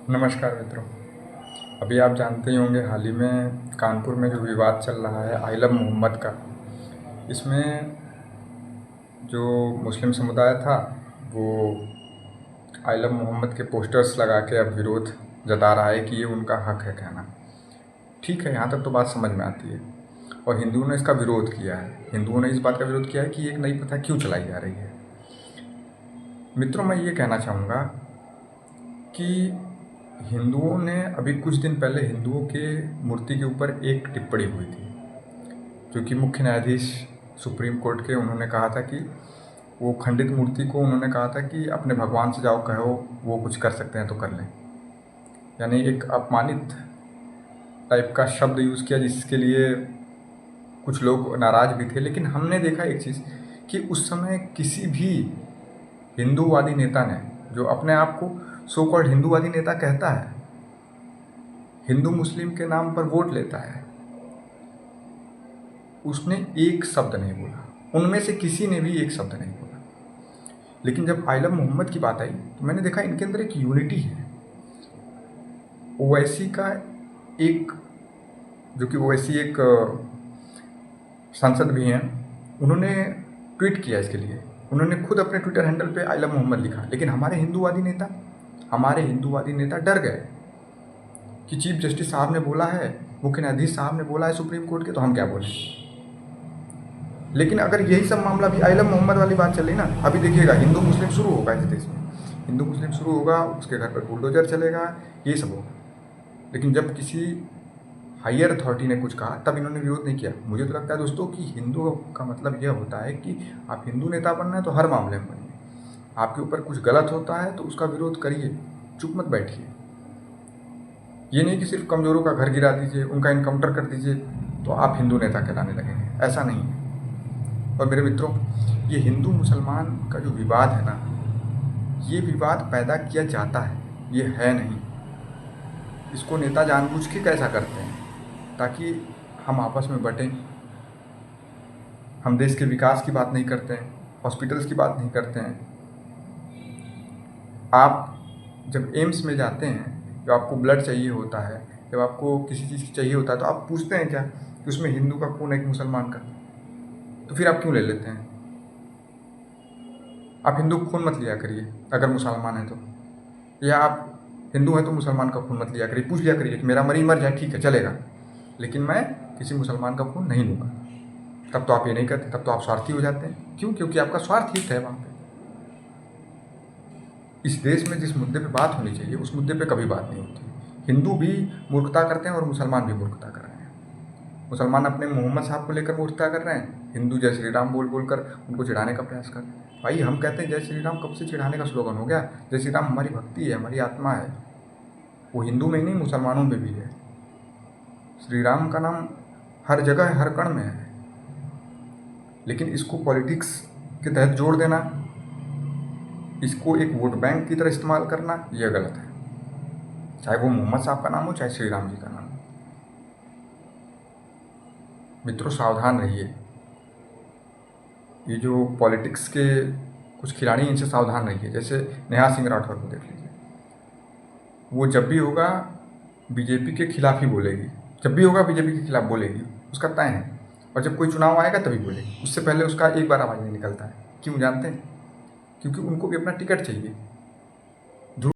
नमस्कार मित्रों। अभी आप जानते ही होंगे, हाल ही में कानपुर में जो विवाद चल रहा है आइलम मोहम्मद का। इसमें जो मुस्लिम समुदाय था वो आइलम मोहम्मद के पोस्टर्स लगा के अब विरोध जता रहा है कि ये उनका हक है कहना। ठीक है, यहाँ तक तो बात समझ में आती है। और हिंदुओं ने इसका विरोध किया है। हिंदुओं ने इस बात का विरोध किया है कि एक नई प्रथा क्यों चलाई जा रही है। मित्रों, मैं ये कहना चाहूँगा कि हिंदुओं ने अभी कुछ दिन पहले हिंदुओं के मूर्ति के ऊपर एक टिप्पणी हुई थी, जो कि मुख्य न्यायाधीश सुप्रीम कोर्ट के, उन्होंने कहा था कि वो खंडित मूर्ति को उन्होंने कहा था कि अपने भगवान से जाओ कहो, वो कुछ कर सकते हैं तो कर लें। यानी एक अपमानित टाइप का शब्द यूज़ किया, जिसके लिए कुछ लोग नाराज़ भी थे। लेकिन हमने देखा एक चीज़ कि उस समय किसी भी हिंदूवादी नेता ने, जो अपने आप को सो कॉल्ड हिंदूवादी नेता कहता है, हिंदू मुस्लिम के नाम पर वोट लेता है, उसने एक शब्द नहीं बोला। उनमें से किसी ने भी एक शब्द नहीं बोला। लेकिन जब आइलम मोहम्मद की बात आई तो मैंने देखा इनके अंदर एक यूनिटी है। ओवैसी का एक, जो कि ओवैसी एक सांसद भी हैं, उन्होंने ट्वीट किया इसके लिए। उन्होंने खुद अपने ट्विटर हैंडल पे आइलम मोहम्मद लिखा। लेकिन हमारे हिंदूवादी नेता डर गए कि चीफ जस्टिस साहब ने बोला है, मुख्य न्यायाधीश साहब ने बोला है सुप्रीम कोर्ट के, तो हम क्या बोलें। लेकिन अगर यही सब मामला भी आइलम मोहम्मद वाली बात चली ना, अभी देखिएगा हिंदू मुस्लिम शुरू होगा इस देश में। हिंदू मुस्लिम शुरू होगा, उसके घर पर बुलडोजर चलेगा, ये सब होगा। लेकिन जब किसी हायर अथॉरिटी ने कुछ कहा तब इन्होंने विरोध नहीं किया। मुझे तो लगता है दोस्तों कि हिंदू का मतलब यह होता है कि आप हिंदू नेता बनना है तो हर मामले में बनिए। आपके ऊपर कुछ गलत होता है तो उसका विरोध करिए, चुप मत बैठिए। ये नहीं कि सिर्फ कमज़ोरों का घर गिरा दीजिए, उनका इनकाउंटर कर दीजिए तो आप हिंदू नेता कहलाने लगेंगे। ऐसा नहीं है। और मेरे मित्रों, ये हिंदू मुसलमान का जो विवाद है ना, ये विवाद पैदा किया जाता है, ये है नहीं। इसको नेता जानबूझ के कैसा करते हैं ताकि हम आपस में बटें। हम देश के विकास की बात नहीं करते हैं, हॉस्पिटल्स की बात नहीं करते हैं। आप जब एम्स में जाते हैं, जब आपको ब्लड चाहिए होता है, जब आपको किसी चीज़ की चाहिए होता है, तो आप पूछते हैं क्या कि उसमें हिंदू का खून है कि मुसलमान का? तो फिर आप क्यों ले लेते हैं? आप हिंदू का खून मत लिया करिए अगर मुसलमान है तो, या आप हिंदू हैं तो मुसलमान का खून मत लिया करिए। पूछ लिया करिए कि मेरा मरीज मर जाए, ठीक है चलेगा, लेकिन मैं किसी मुसलमान का खून नहीं लूँगा। तब तो आप ये नहीं करते, तब तो आप स्वार्थी हो जाते हैं। क्यों? क्योंकि आपका स्वार्थ हित है वहाँ पे। इस देश में जिस मुद्दे पे बात होनी चाहिए उस मुद्दे पे कभी बात नहीं होती। हिंदू भी मूर्खता करते हैं और मुसलमान भी मूर्खता कर रहे हैं। मुसलमान अपने मोहम्मद साहब को लेकर मूर्खता कर रहे हैं, हिंदू जय श्री राम बोल बोल कर उनको चिढ़ाने का प्रयास कर रहे हैं। भाई, हम कहते हैं जय श्री राम कब से चिढ़ाने का स्लोगन हो गया? जय श्री राम हमारी भक्ति है, हमारी आत्मा है। वो हिंदू में ही नहीं, मुसलमानों में भी है। श्री राम का नाम हर जगह है, हर कण में है। लेकिन इसको पॉलिटिक्स के तहत जोड़ देना, इसको एक वोट बैंक की तरह इस्तेमाल करना, यह गलत है। चाहे वो मोहम्मद साहब का नाम हो, चाहे श्री राम जी का नाम हो। मित्रों, सावधान रहिए। ये जो पॉलिटिक्स के कुछ खिलाड़ी, इनसे सावधान रहिए। जैसे नेहा सिंह राठौर को देख लीजिए, वो जब भी होगा बीजेपी के खिलाफ ही बोलेगी, जब भी होगा बीजेपी के खिलाफ बोलेगी, उसका तय है। और जब कोई चुनाव आएगा तभी बोलेगी, उससे पहले उसका एक बार आवाज़ नहीं निकलता है। क्यों जानते हैं? क्योंकि उनको भी अपना टिकट चाहिए।